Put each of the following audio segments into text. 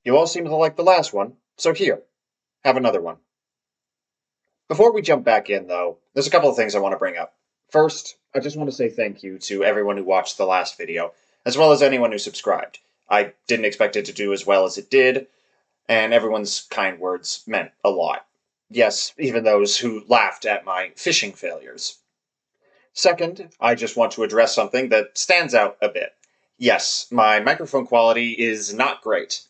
You all seem to like the last one, so here, have another one. Before we jump back in, though, there's a couple of things I want to bring up. First, I just want to say thank you to everyone who watched the last video, as well as anyone who subscribed. I didn't expect it to do as well as it did, and everyone's kind words meant a lot. Yes, even those who laughed at my fishing failures. Second, I just want to address something that stands out a bit. Yes, my microphone quality is not great.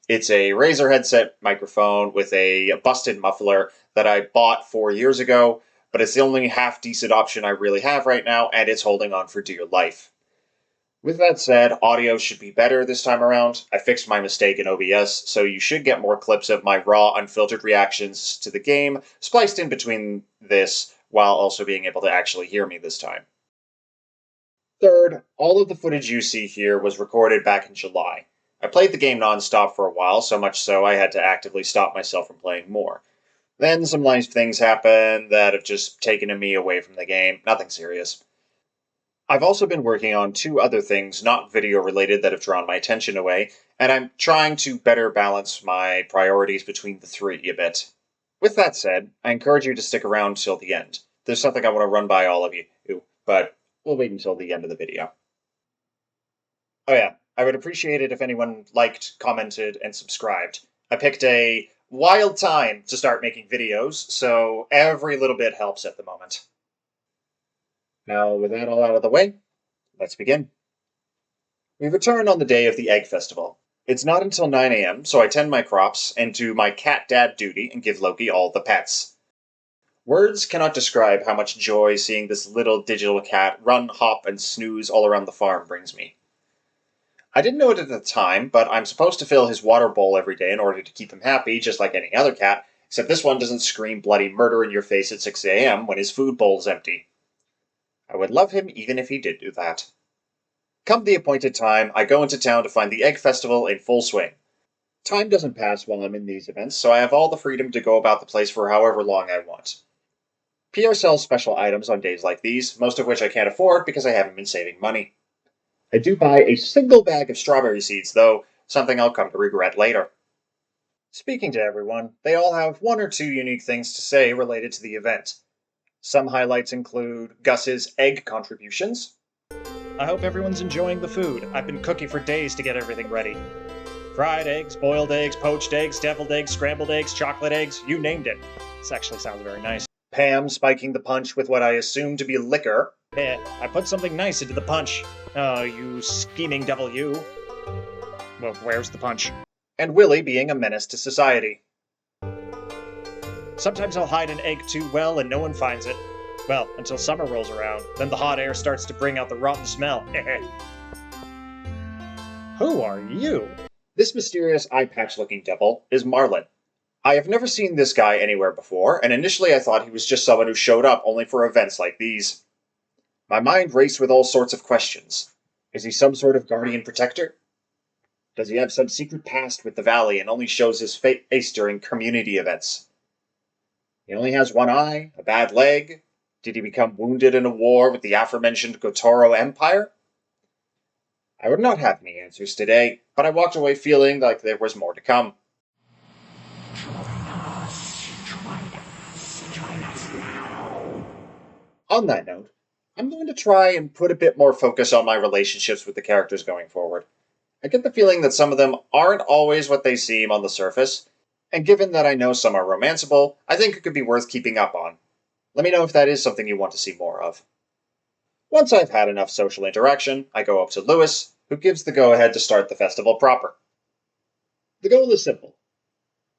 It's a Razer headset microphone with a busted muffler that I bought 4 years ago, but it's the only half decent option I really have right now, and it's holding on for dear life. With that said, audio should be better this time around. I fixed my mistake in OBS, so you should get more clips of my raw, unfiltered reactions to the game spliced in between this, while also being able to actually hear me this time. Third, all of the footage you see here was recorded back in July. I played the game non-stop for a while, so much so I had to actively stop myself from playing more. Then some nice things happened that have just taken me away from the game, nothing serious. I've also been working on two other things not video related that have drawn my attention away, and I'm trying to better balance my priorities between the three a bit. With that said, I encourage you to stick around till the end. There's something I want to run by all of you, but we'll wait until the end of the video. Oh yeah, I would appreciate it if anyone liked, commented, and subscribed. I picked a wild time to start making videos, so every little bit helps at the moment. Now, with that all out of the way, let's begin. We return on the day of the Egg Festival. It's not until 9 a.m., so I tend my crops and do my cat dad duty and give Loki all the pets. Words cannot describe how much joy seeing this little digital cat run, hop, and snooze all around the farm brings me. I didn't know it at the time, but I'm supposed to fill his water bowl every day in order to keep him happy, just like any other cat, except this one doesn't scream bloody murder in your face at 6 a.m. when his food bowl is empty. I would love him even if he did do that. Come the appointed time, I go into town to find the Egg Festival in full swing. Time doesn't pass while I'm in these events, so I have all the freedom to go about the place for however long I want. PR sells special items on days like these, most of which I can't afford because I haven't been saving money. I do buy a single bag of strawberry seeds, though, something I'll come to regret later. Speaking to everyone, they all have one or two unique things to say related to the event. Some highlights include Gus's egg contributions. I hope everyone's enjoying the food. I've been cooking for days to get everything ready. Fried eggs, boiled eggs, poached eggs, deviled eggs, scrambled eggs, chocolate eggs, you named it. This actually sounds very nice. Pam spiking the punch with what I assume to be liquor. I put something nice into the punch. Oh, you scheming devil, you. Well, where's the punch? And Willie being a menace to society. Sometimes I'll hide an egg too well and no one finds it. Well, until summer rolls around, then the hot air starts to bring out the rotten smell. Who are you? This mysterious eye-patch-looking devil is Marlin. I have never seen this guy anywhere before, and initially I thought he was just someone who showed up only for events like these. My mind raced with all sorts of questions. Is he some sort of guardian protector? Does he have some secret past with the Valley and only shows his face during community events? He only has one eye, a bad leg. Did he become wounded in a war with the aforementioned Gotoro Empire? I would not have any answers today, but I walked away feeling like there was more to come. On that note, I'm going to try and put a bit more focus on my relationships with the characters going forward. I get the feeling that some of them aren't always what they seem on the surface, and given that I know some are romanceable, I think it could be worth keeping up on. Let me know if that is something you want to see more of. Once I've had enough social interaction, I go up to Lewis, who gives the go-ahead to start the festival proper. The goal is simple.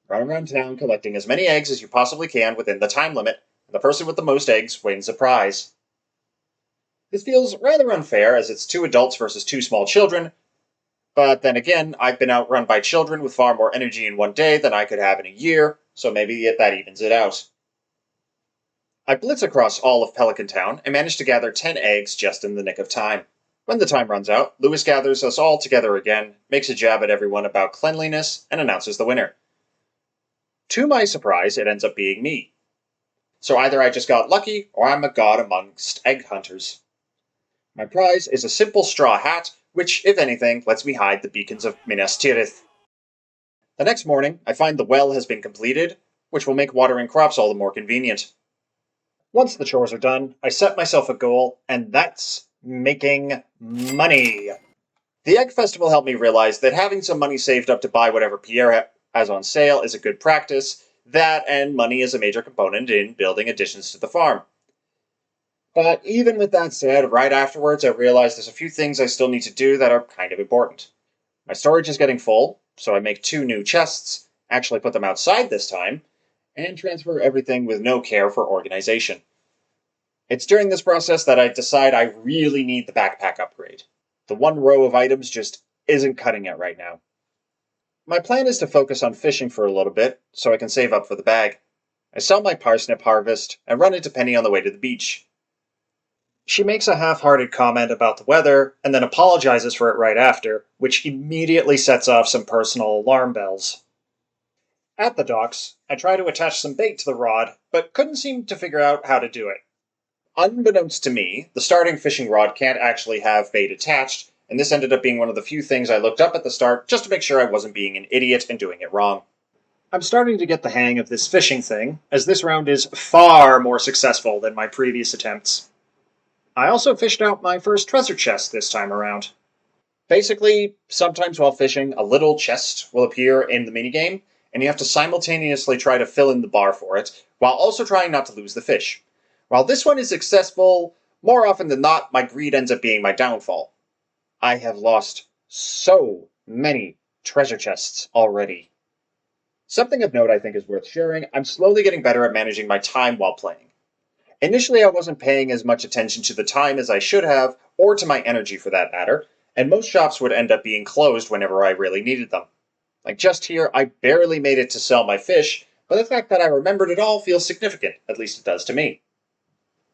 Run around town collecting as many eggs as you possibly can within the time limit, and the person with the most eggs wins a prize. This feels rather unfair as it's 2 adults versus 2 small children, but then again, I've been outrun by children with far more energy in one day than I could have in a year, so maybe that evens it out. I blitz across all of Pelican Town and manage to gather 10 eggs just in the nick of time. When the time runs out, Lewis gathers us all together again, makes a jab at everyone about cleanliness, and announces the winner. To my surprise, it ends up being me. So either I just got lucky, or I'm a god amongst egg hunters. My prize is a simple straw hat, which, if anything, lets me hide the beacons of Minas Tirith. The next morning, I find the well has been completed, which will make watering crops all the more convenient. Once the chores are done, I set myself a goal, and that's making money. The Egg Festival helped me realize that having some money saved up to buy whatever Pierre has on sale is a good practice. That and money is a major component in building additions to the farm. But even with that said, right afterwards I realized there's a few things I still need to do that are kind of important. My storage is getting full, so I make 2 new chests, actually put them outside this time, and transfer everything with no care for organization. It's during this process that I decide I really need the backpack upgrade. The one row of items just isn't cutting it right now. My plan is to focus on fishing for a little bit, so I can save up for the bag. I sell my parsnip harvest and run into Penny on the way to the beach. She makes a half-hearted comment about the weather, and then apologizes for it right after, which immediately sets off some personal alarm bells. At the docks, I try to attach some bait to the rod, but couldn't seem to figure out how to do it. Unbeknownst to me, the starting fishing rod can't actually have bait attached, and this ended up being one of the few things I looked up at the start just to make sure I wasn't being an idiot and doing it wrong. I'm starting to get the hang of this fishing thing, as this round is far more successful than my previous attempts. I also fished out my first treasure chest this time around. Basically, sometimes while fishing, a little chest will appear in the minigame, and you have to simultaneously try to fill in the bar for it, while also trying not to lose the fish. While this one is successful, more often than not, my greed ends up being my downfall. I have lost so many treasure chests already. Something of note I think is worth sharing, I'm slowly getting better at managing my time while playing. Initially, I wasn't paying as much attention to the time as I should have, or to my energy for that matter, and most shops would end up being closed whenever I really needed them. Like just here, I barely made it to sell my fish, but the fact that I remembered it all feels significant, at least it does to me.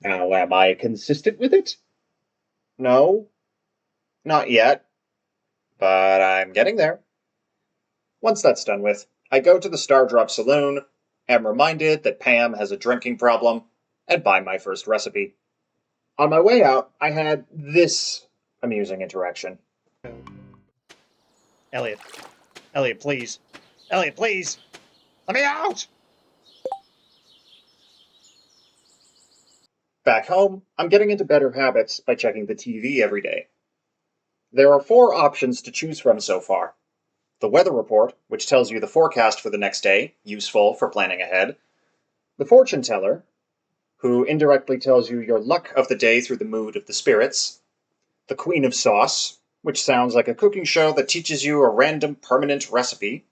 Now, am I consistent with it? No, not yet, but I'm getting there. Once that's done with, I go to the Stardrop Saloon, am reminded that Pam has a drinking problem, and buy my first recipe. On my way out, I had this amusing interaction. Elliot. Elliot, please. Elliot, please! Let me out! Back home, I'm getting into better habits by checking the TV every day. There are 4 options to choose from so far. The weather report, which tells you the forecast for the next day, useful for planning ahead. The fortune teller, who indirectly tells you your luck of the day through the mood of the spirits. The Queen of Sauce, which sounds like a cooking show that teaches you a random permanent recipe.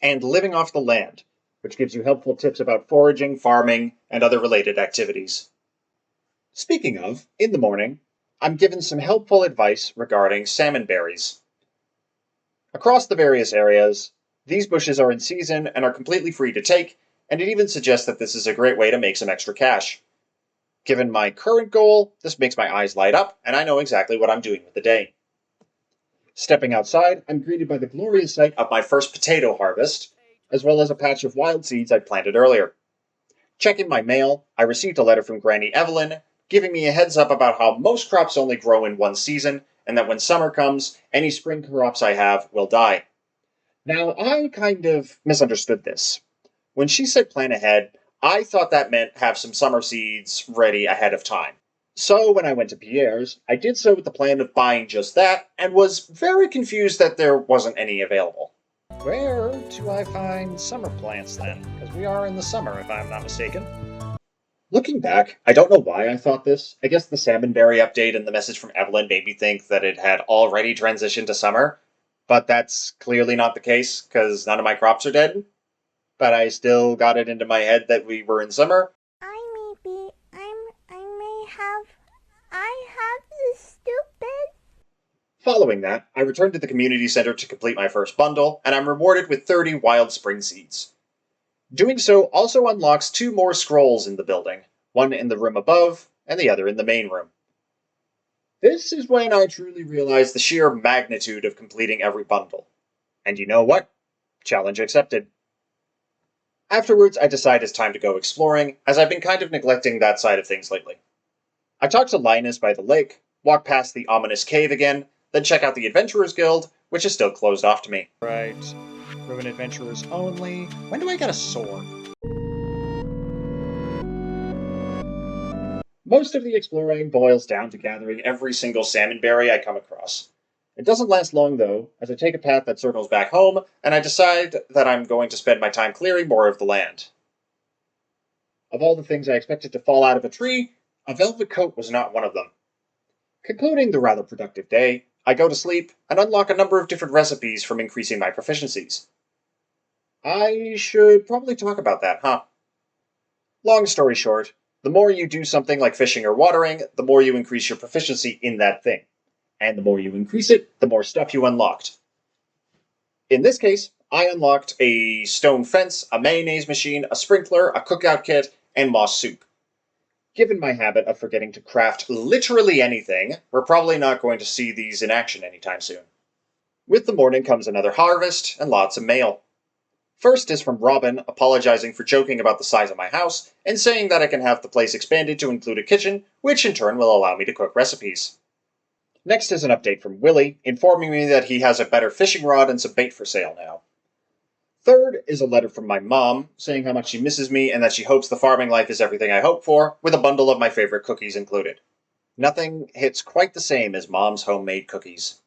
And Living Off the Land, which gives you helpful tips about foraging, farming, and other related activities. Speaking of, in the morning, I'm given some helpful advice regarding salmon berries. Across the various areas, these bushes are in season and are completely free to take, and it even suggests that this is a great way to make some extra cash. Given my current goal, this makes my eyes light up, and I know exactly what I'm doing with the day. Stepping outside, I'm greeted by the glorious sight of my first potato harvest, as well as a patch of wild seeds I'd planted earlier. Checking my mail, I received a letter from Granny Evelyn, giving me a heads up about how most crops only grow in one season, and that when summer comes, any spring crops I have will die. Now, I kind of misunderstood this. When she said plan ahead, I thought that meant have some summer seeds ready ahead of time. So when I went to Pierre's, I did so with the plan of buying just that, and was very confused that there wasn't any available. Where do I find summer plants then? Because we are in the summer, if I'm not mistaken. Looking back, I don't know why I thought this. I guess the salmonberry update and the message from Evelyn made me think that it had already transitioned to summer, but that's clearly not the case, because none of my crops are dead. But I still got it into my head that we were in summer. I have this stupid. Following that, I returned to the community center to complete my first bundle, and I'm rewarded with 30 wild spring seeds. Doing so also unlocks 2 more scrolls in the building, one in the room above, and the other in the main room. This is when I truly realized the sheer magnitude of completing every bundle. And you know what? Challenge accepted. Afterwards, I decide it's time to go exploring, as I've been kind of neglecting that side of things lately. I talk to Linus by the lake, walk past the ominous cave again, then check out the Adventurers Guild, which is still closed off to me. Right. Ruin adventurers only. When do I get a sword? Most of the exploring boils down to gathering every single salmon berry I come across. It doesn't last long, though, as I take a path that circles back home, and I decide that I'm going to spend my time clearing more of the land. Of all the things I expected to fall out of a tree, a velvet coat was not one of them. Concluding the rather productive day, I go to sleep and unlock a number of different recipes from increasing my proficiencies. I should probably talk about that, huh? Long story short, the more you do something like fishing or watering, the more you increase your proficiency in that thing. And the more you increase it, the more stuff you unlocked. In this case, I unlocked a stone fence, a mayonnaise machine, a sprinkler, a cookout kit, and moss soup. Given my habit of forgetting to craft literally anything, we're probably not going to see these in action anytime soon. With the morning comes another harvest and lots of mail. First is from Robin, apologizing for joking about the size of my house, and saying that I can have the place expanded to include a kitchen, which in turn will allow me to cook recipes. Next is an update from Willie, informing me that he has a better fishing rod and some bait for sale now. Third is a letter from my mom, saying how much she misses me and that she hopes the farming life is everything I hope for, with a bundle of my favorite cookies included. Nothing hits quite the same as Mom's homemade cookies.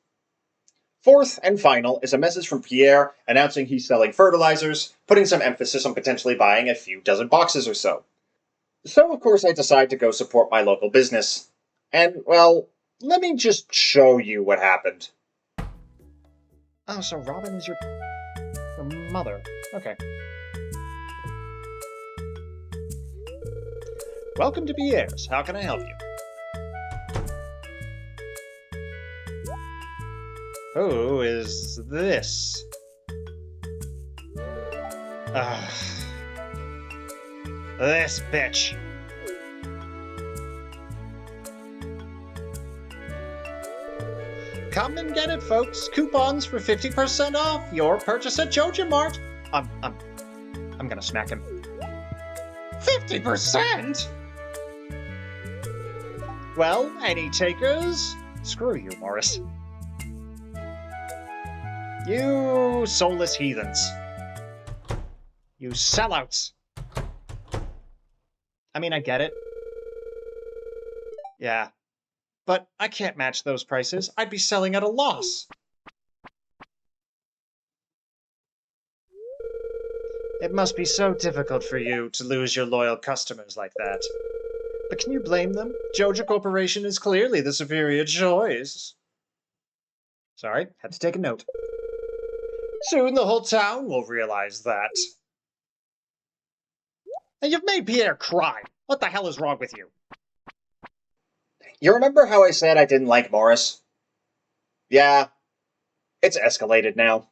Fourth and final is a message from Pierre announcing he's selling fertilizers, putting some emphasis on potentially buying a few dozen boxes or so. So, of course, I decide to go support my local business. And, well, let me just show you what happened. Oh, so Robin is your mother. Okay. Welcome to Pierre's. How can I help you? Who is this? This bitch. Come and get it, folks. Coupons for 50% off your purchase at Joja Mart. I'm gonna smack him. 50%? Well, any takers? Screw you, Morris. You soulless heathens. You sellouts. I mean, I get it. Yeah. But I can't match those prices. I'd be selling at a loss. It must be so difficult for you to lose your loyal customers like that. But can you blame them? Joja Corporation is clearly the superior choice. Sorry, had to take a note. Soon the whole town will realize that. And you've made Pierre cry. What the hell is wrong with you? You remember how I said I didn't like Morris? Yeah, it's escalated now.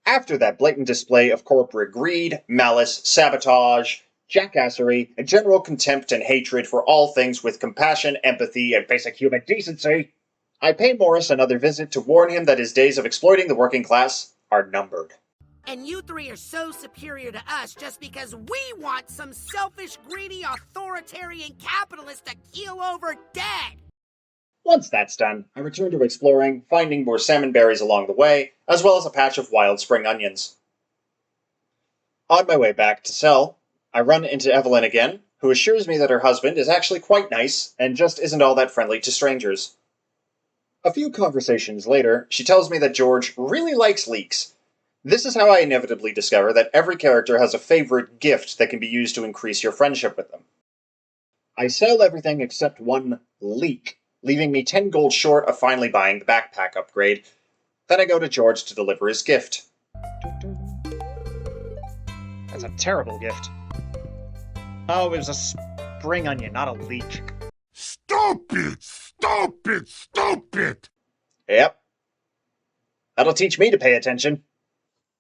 After that blatant display of corporate greed, malice, sabotage, jackassery, and general contempt and hatred for all things with compassion, empathy, and basic human decency, I pay Morris another visit to warn him that his days of exploiting the working class are numbered. And you three are so superior to us just because we want some selfish, greedy, authoritarian capitalist to keel over dead! Once that's done, I return to exploring, finding more salmon berries along the way, as well as a patch of wild spring onions. On my way back to sell, I run into Evelyn again, who assures me that her husband is actually quite nice and just isn't all that friendly to strangers. A few conversations later, she tells me that George really likes leeks. This is how I inevitably discover that every character has a favorite gift that can be used to increase your friendship with them. I sell everything except one leek, leaving me 10 gold short of finally buying the backpack upgrade. Then I go to George to deliver his gift. That's a terrible gift. Oh, it was a spring onion, not a leek. Stupid! Stupid! Stupid! Yep. That'll teach me to pay attention.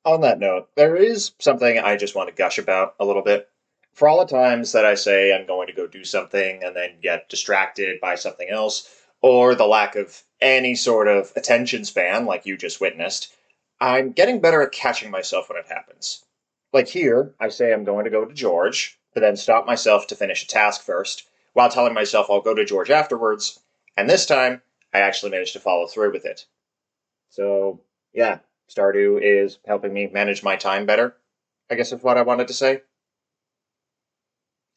On that note, there is something I just want to gush about a little bit. For all the times that I say I'm going to go do something and then get distracted by something else, or the lack of any sort of attention span like you just witnessed, I'm getting better at catching myself when it happens. Like here, I say I'm going to go to George, but then stop myself to finish a task first, while telling myself I'll go to George afterwards, and this time, I actually managed to follow through with it. So, yeah, Stardew is helping me manage my time better, I guess is what I wanted to say.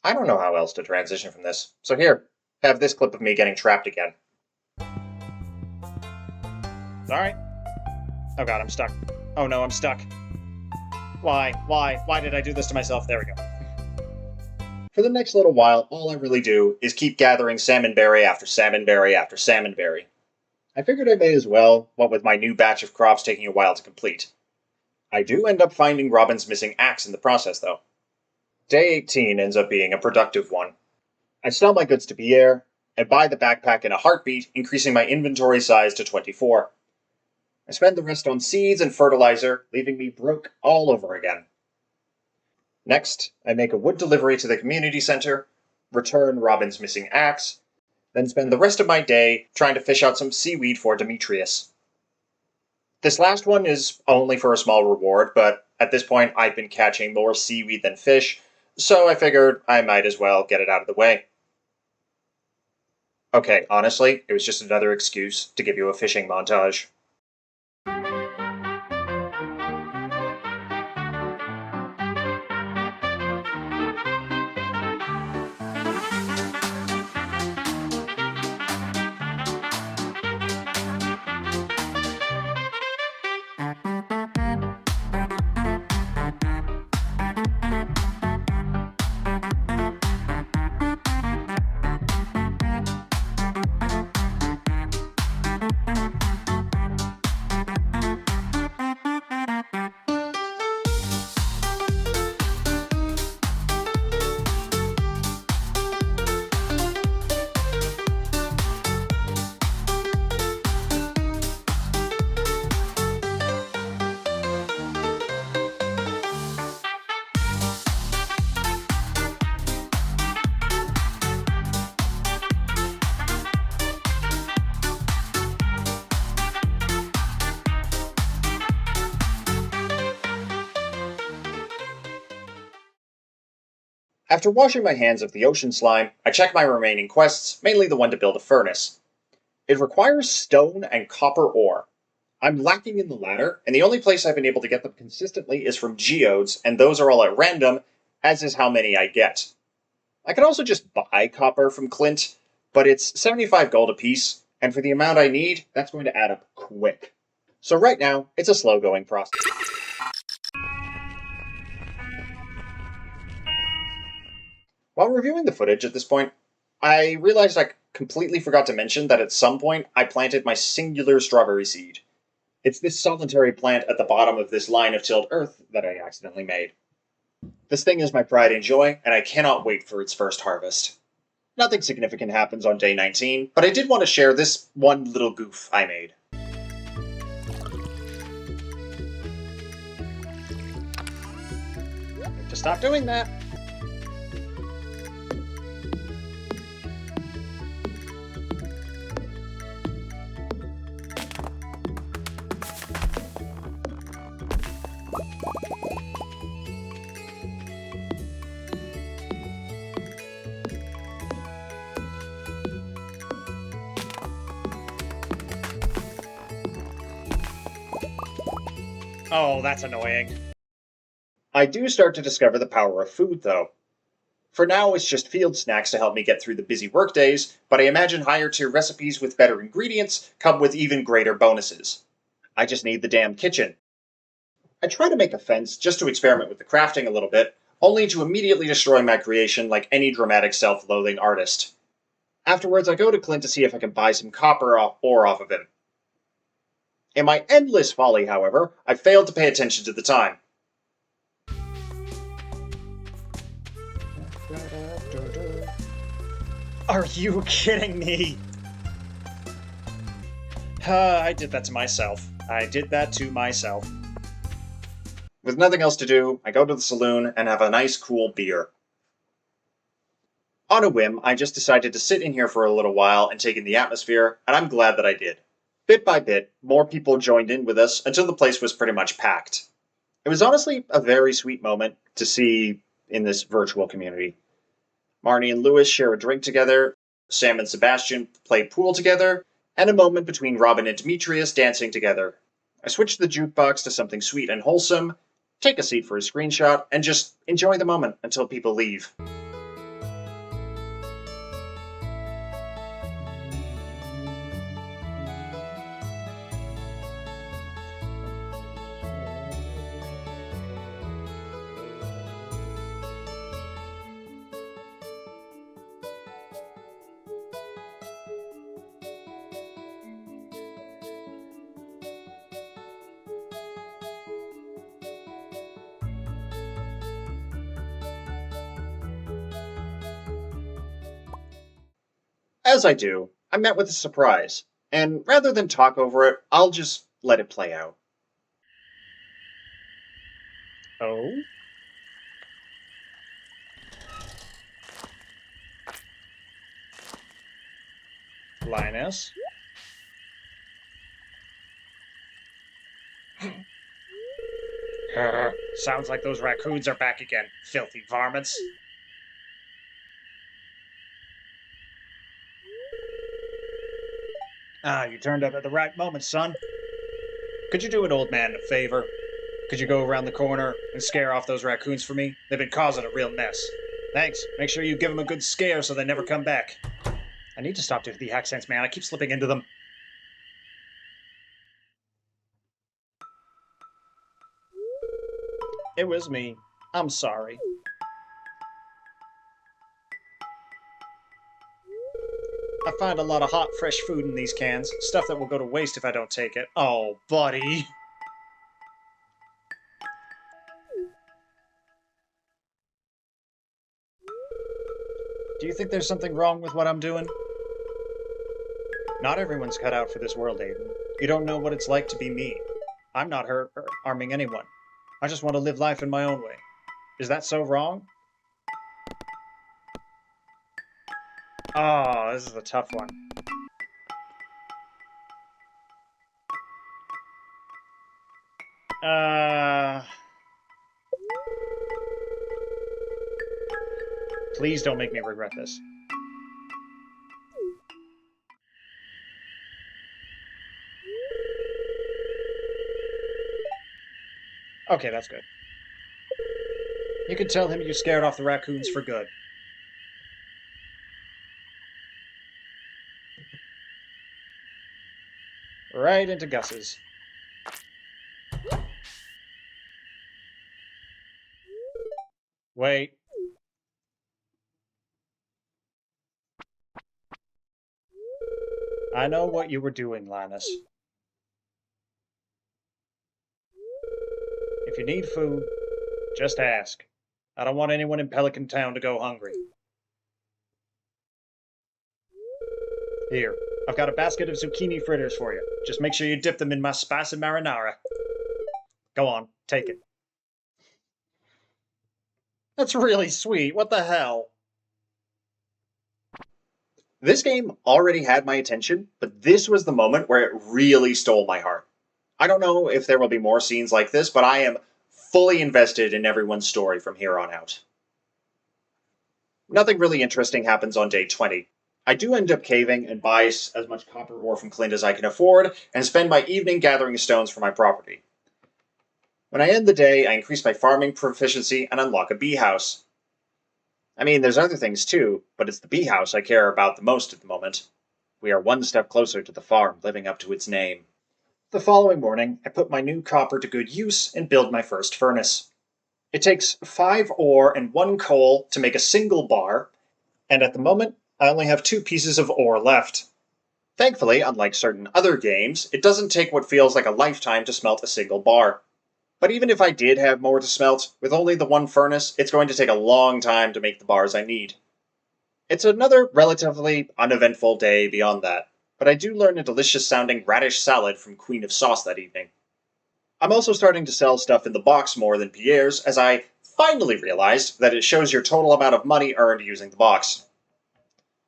I don't know how else to transition from this, so here, have this clip of me getting trapped again. Alright. Oh god, I'm stuck. Oh no, I'm stuck. Why? Why did I do this to myself? There we go. For the next little while, all I really do is keep gathering salmonberry after salmonberry after salmonberry. I figured I may as well, what with my new batch of crops taking a while to complete. I do end up finding Robin's missing axe in the process, though. Day 18 ends up being a productive one. I sell my goods to Pierre, and buy the backpack in a heartbeat, increasing my inventory size to 24. I spend the rest on seeds and fertilizer, leaving me broke all over again. Next, I make a wood delivery to the community center, return Robin's missing axe, then spend the rest of my day trying to fish out some seaweed for Demetrius. This last one is only for a small reward, but at this point I've been catching more seaweed than fish, so I figured I might as well get it out of the way. Okay, honestly, it was just another excuse to give you a fishing montage. After washing my hands of the ocean slime, I check my remaining quests, mainly the one to build a furnace. It requires stone and copper ore. I'm lacking in the latter, and the only place I've been able to get them consistently is from geodes, and those are all at random, as is how many I get. I could also just buy copper from Clint, but it's 75 gold apiece, and for the amount I need, that's going to add up quick. So right now, it's a slow-going process. While reviewing the footage at this point, I realized I completely forgot to mention that at some point I planted my singular strawberry seed. It's this solitary plant at the bottom of this line of tilled earth that I accidentally made. This thing is my pride and joy, and I cannot wait for its first harvest. Nothing significant happens on day 19, but I did want to share this one little goof I made. Need to stop doing that. Oh, that's annoying. I do start to discover the power of food, though. For now, it's just field snacks to help me get through the busy workdays, but I imagine higher tier recipes with better ingredients come with even greater bonuses. I just need the damn kitchen. I try to make a fence just to experiment with the crafting a little bit, only to immediately destroy my creation like any dramatic self-loathing artist. Afterwards, I go to Clint to see if I can buy some copper ore off of him. In my endless folly, however, I failed to pay attention to the time. Are you kidding me? I did that to myself. With nothing else to do, I go to the saloon and have a nice cool beer. On a whim, I just decided to sit in here for a little while and take in the atmosphere, and I'm glad that I did. Bit by bit, more people joined in with us until the place was pretty much packed. It was honestly a very sweet moment to see in this virtual community. Marnie and Lewis share a drink together, Sam and Sebastian play pool together, and a moment between Robin and Demetrius dancing together. I switch the jukebox to something sweet and wholesome, take a seat for a screenshot, and just enjoy the moment until people leave. As I do, I'm met with a surprise, and rather than talk over it, I'll just let it play out. Oh? Linus? Sounds like those raccoons are back again, filthy varmints. You turned up at the right moment, son. Could you do an old man a favor? Could you go around the corner and scare off those raccoons for me? They've been causing a real mess. Thanks. Make sure you give them a good scare so they never come back. I need to stop doing the accents, man. I keep slipping into them. It was me. I'm sorry. I find a lot of hot, fresh food in these cans. Stuff that will go to waste if I don't take it. Oh, buddy. Do you think there's something wrong with what I'm doing? Not everyone's cut out for this world, Aiden. You don't know what it's like to be me. I'm not hurt or harming anyone. I just want to live life in my own way. Is that so wrong? Oh, this is a tough one. Please don't make me regret this. Okay, that's good. You can tell him you scared off the raccoons for good. Right into Gus's. Wait. I know what you were doing, Linus. If you need food, just ask. I don't want anyone in Pelican Town to go hungry. Here, I've got a basket of zucchini fritters for you. Just make sure you dip them in my spicy marinara. Go on, take it. That's really sweet. What the hell? This game already had my attention, but this was the moment where it really stole my heart. I don't know if there will be more scenes like this, but I am fully invested in everyone's story from here on out. Nothing really interesting happens on day 20. I do end up caving and buy as much copper ore from Clint as I can afford, and spend my evening gathering stones for my property. When I end the day, I increase my farming proficiency and unlock a bee house. I mean, there's other things too, but it's the bee house I care about the most at the moment. We are one step closer to the farm living up to its name. The following morning, I put my new copper to good use and build my first furnace. It takes 5 ore and 1 coal to make a single bar, and at the moment, I only have 2 pieces of ore left. Thankfully, unlike certain other games, it doesn't take what feels like a lifetime to smelt a single bar. But even if I did have more to smelt, with only the 1 furnace, it's going to take a long time to make the bars I need. It's another relatively uneventful day beyond that, but I do learn a delicious sounding radish salad from Queen of Sauce that evening. I'm also starting to sell stuff in the box more than Pierre's, as I finally realized that it shows your total amount of money earned using the box.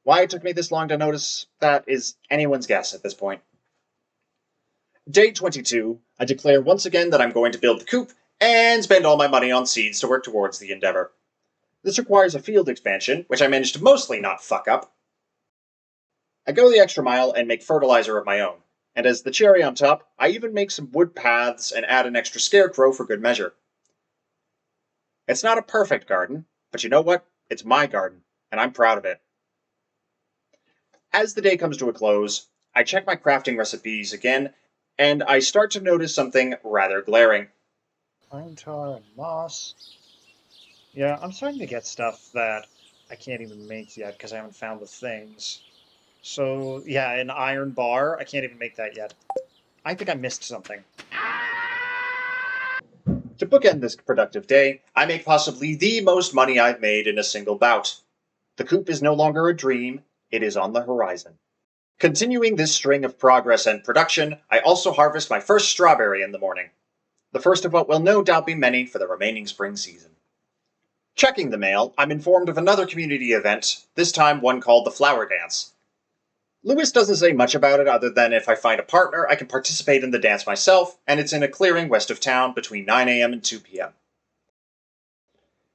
Why it took me this long to notice that is anyone's guess at this point. Day 22, I declare once again that I'm going to build the coop and spend all my money on seeds to work towards the endeavor. This requires a field expansion, which I managed to mostly not fuck up. I go the extra mile and make fertilizer of my own. And as the cherry on top, I even make some wood paths and add an extra scarecrow for good measure. It's not a perfect garden, but you know what? It's my garden, and I'm proud of it. As the day comes to a close, I check my crafting recipes again, and I start to notice something rather glaring. Pine tar and moss. Yeah, I'm starting to get stuff that I can't even make yet because I haven't found the things. So, yeah, an iron bar. I can't even make that yet. I think I missed something. To bookend this productive day, I make possibly the most money I've made in a single bout. The coop is no longer a dream, it is on the horizon. Continuing this string of progress and production, I also harvest my first strawberry in the morning. The first of what will no doubt be many for the remaining spring season. Checking the mail, I'm informed of another community event, this time one called the Flower Dance. Lewis doesn't say much about it other than if I find a partner, I can participate in the dance myself, and it's in a clearing west of town between 9 a.m. and 2 p.m.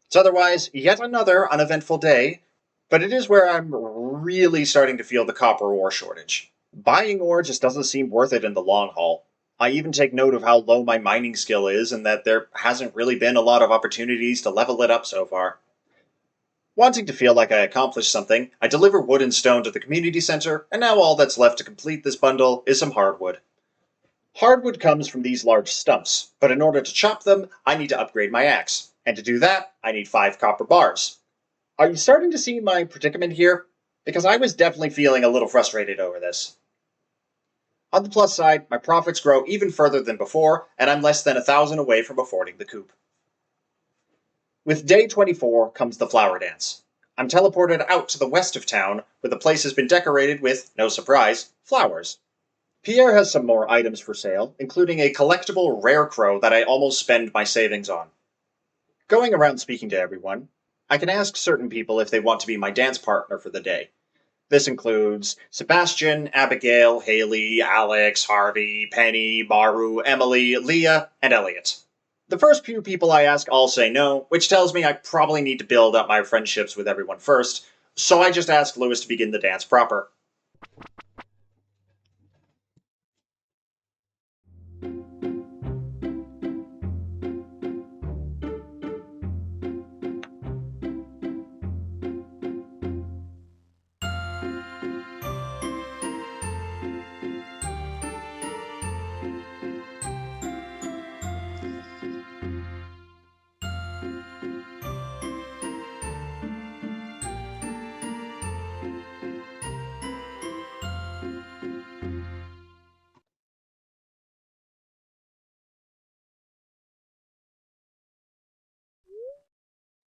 It's otherwise yet another uneventful day, but it is where I'm really starting to feel the copper ore shortage. Buying ore just doesn't seem worth it in the long haul. I even take note of how low my mining skill is and that there hasn't really been a lot of opportunities to level it up so far. Wanting to feel like I accomplished something, I deliver wood and stone to the community center, and now all that's left to complete this bundle is some hardwood. Hardwood comes from these large stumps, but in order to chop them, I need to upgrade my axe, and to do that, I need 5 copper bars. Are you starting to see my predicament here? Because I was definitely feeling a little frustrated over this. On the plus side, my profits grow even further than before, and I'm less than 1,000 away from affording the coop. With day 24 comes the flower dance. I'm teleported out to the west of town, where the place has been decorated with, no surprise, flowers. Pierre has some more items for sale, including a collectible rare crow that I almost spend my savings on. Going around speaking to everyone, I can ask certain people if they want to be my dance partner for the day. This includes Sebastian, Abigail, Haley, Alex, Harvey, Penny, Maru, Emily, Leah, and Elliot. The first few people I ask all say no, which tells me I probably need to build up my friendships with everyone first, so I just ask Lewis to begin the dance proper.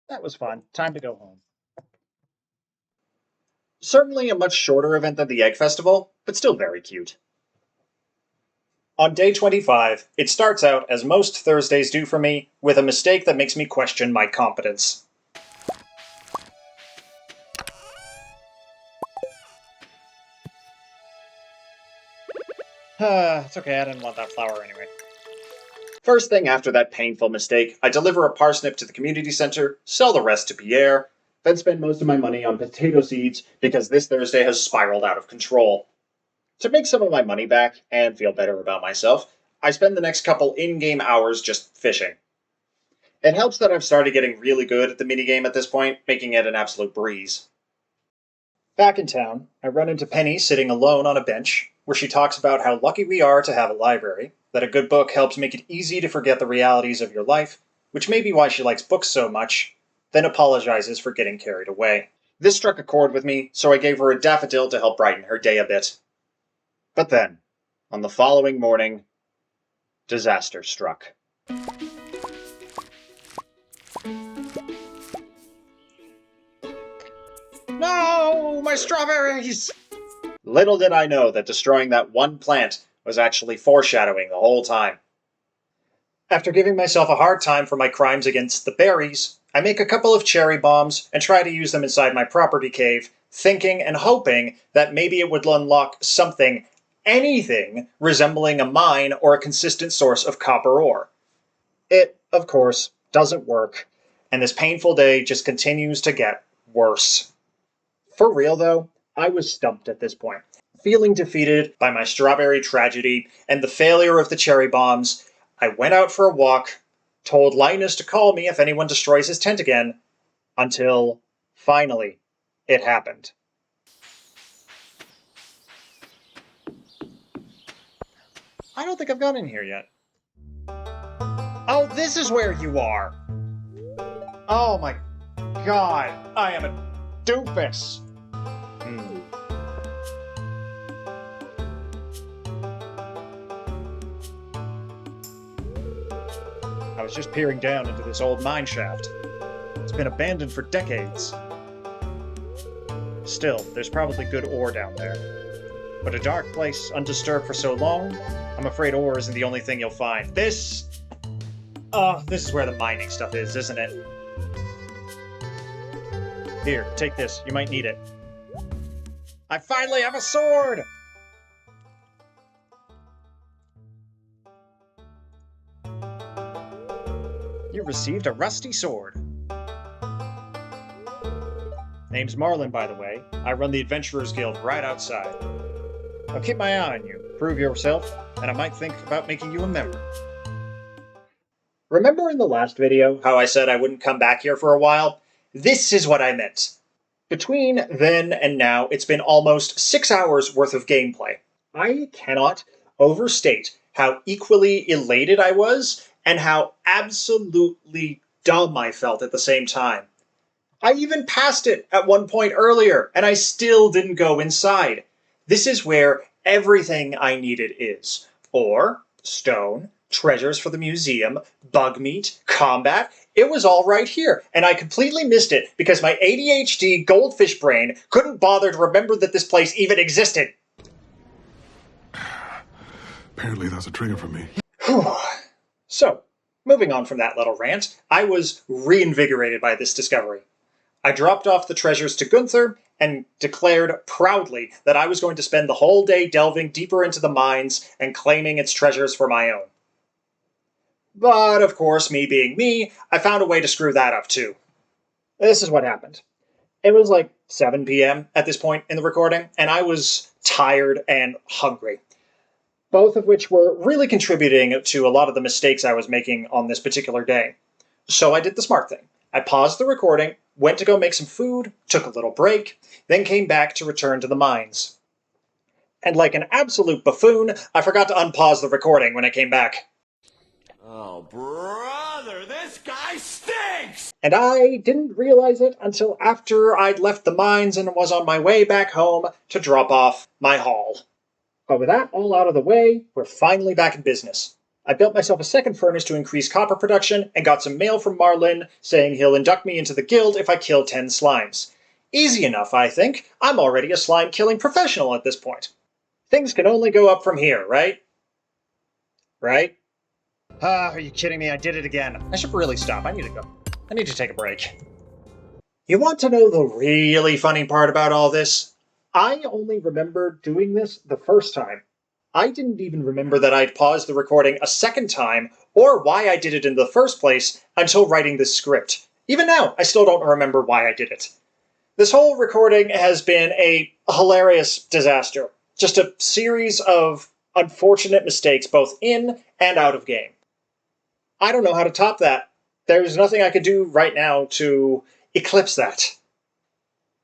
That was fun. Time to go home. Certainly a much shorter event than the Egg Festival, but still very cute. On day 25, it starts out, as most Thursdays do for me, with a mistake that makes me question my competence. It's okay, I didn't want that flower anyway. First thing after that painful mistake, I deliver a parsnip to the community center, sell the rest to Pierre, then spend most of my money on potato seeds because this Thursday has spiraled out of control. To make some of my money back and feel better about myself, I spend the next couple in-game hours just fishing. It helps that I've started getting really good at the minigame at this point, making it an absolute breeze. Back in town, I run into Penny sitting alone on a bench, where she talks about how lucky we are to have a library, that a good book helps make it easy to forget the realities of your life, which may be why she likes books so much, then apologizes for getting carried away. This struck a chord with me, so I gave her a daffodil to help brighten her day a bit. But then, on the following morning, disaster struck. No! My strawberries! Little did I know that destroying that one plant was actually foreshadowing the whole time. After giving myself a hard time for my crimes against the berries, I make a couple of cherry bombs and try to use them inside my property cave, thinking and hoping that maybe it would unlock something, anything, resembling a mine or a consistent source of copper ore. It, of course, doesn't work, and this painful day just continues to get worse. For real, though, I was stumped at this point. feeling defeated by my strawberry tragedy and the failure of the cherry bombs, I went out for a walk, told Linus to call me if anyone destroys his tent again, until, finally, it happened. I don't think I've gone in here yet. Oh, this is where you are! Oh my god, I am a doofus! I was just peering down into this old mine shaft. It's been abandoned for decades. Still, there's probably good ore down there. But a dark place, undisturbed for so long, I'm afraid ore isn't the only thing you'll find. This is where the mining stuff is, isn't it? Here, take this. You might need it. I finally have a sword! You received a rusty sword. Name's Marlin, by the way. I run the Adventurers Guild right outside. I'll keep my eye on you, prove yourself, and I might think about making you a member. Remember in the last video how I said I wouldn't come back here for a while? This is what I meant. Between then and now, it's been almost 6 hours worth of gameplay. I cannot overstate how equally elated I was and how absolutely dumb I felt at the same time. I even passed it at one point earlier, and I still didn't go inside. This is where everything I needed is. Ore, stone, treasures for the museum, bug meat, combat. It was all right here, and I completely missed it because my ADHD goldfish brain couldn't bother to remember that this place even existed. Apparently that's a trigger for me. So, moving on from that little rant, I was reinvigorated by this discovery. I dropped off the treasures to Gunther and declared proudly that I was going to spend the whole day delving deeper into the mines and claiming its treasures for my own. But, of course, me being me, I found a way to screw that up too. This is what happened. It was like 7 p.m. at this point in the recording, and I was tired and hungry. Both of which were really contributing to a lot of the mistakes I was making on this particular day. So I did the smart thing. I paused the recording, went to go make some food, took a little break, then came back to return to the mines. And like an absolute buffoon, I forgot to unpause the recording when I came back. Oh, brother, this guy stinks! And I didn't realize it until after I'd left the mines and was on my way back home to drop off my haul. But with that all out of the way, we're finally back in business. I built myself a second furnace to increase copper production and got some mail from Marlin saying he'll induct me into the guild if I kill 10 slimes. Easy enough, I think. I'm already a slime-killing professional at this point. Things can only go up from here, right? Right? Are you kidding me? I did it again. I should really stop. I need to go. I need to take a break. You want to know the really funny part about all this? I only remember doing this the first time. I didn't even remember that I'd paused the recording a second time, or why I did it in the first place, until writing this script. Even now, I still don't remember why I did it. This whole recording has been a hilarious disaster. Just a series of unfortunate mistakes both in and out of game. I don't know how to top that. There's nothing I could do right now to eclipse that.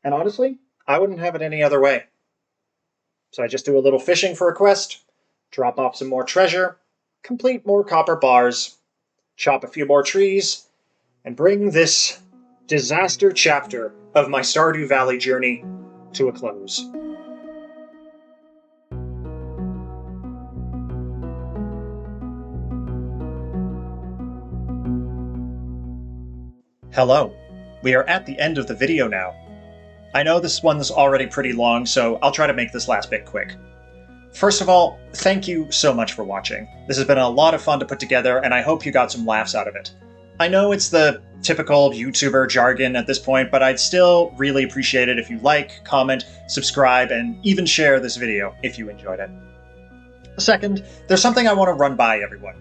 And honestly, I wouldn't have it any other way. So I just do a little fishing for a quest, drop off some more treasure, complete more copper bars, chop a few more trees, and bring this disaster chapter of my Stardew Valley journey to a close. Hello. We are at the end of the video now. I know this one's already pretty long, so I'll try to make this last bit quick. First of all, thank you so much for watching. This has been a lot of fun to put together, and I hope you got some laughs out of it. I know it's the typical YouTuber jargon at this point, but I'd still really appreciate it if you like, comment, subscribe, and even share this video if you enjoyed it. Second, there's something I want to run by everyone.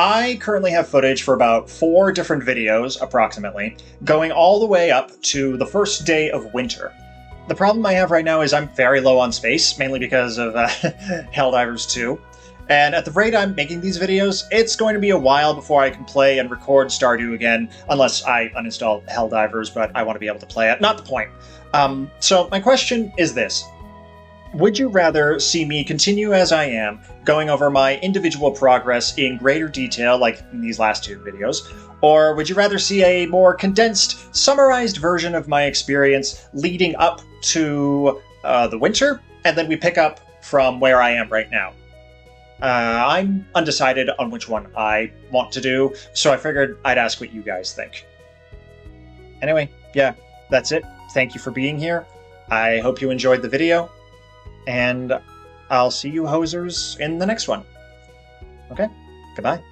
I currently have footage for about 4 different videos, approximately, going all the way up to the first day of winter. The problem I have right now is I'm very low on space, mainly because of Helldivers 2. And at the rate I'm making these videos, it's going to be a while before I can play and record Stardew again, unless I uninstall Helldivers, but I want to be able to play it. Not the point. So my question is this. Would you rather see me continue as I am, going over my individual progress in greater detail like in these last two videos, or would you rather see a more condensed, summarized version of my experience leading up to the winter, and then we pick up from where I am right now? I'm undecided on which one I want to do, so I figured I'd ask what you guys think. Anyway, yeah, that's it. Thank you for being here. I hope you enjoyed the video. And I'll see you hosers in the next one. Okay? Goodbye.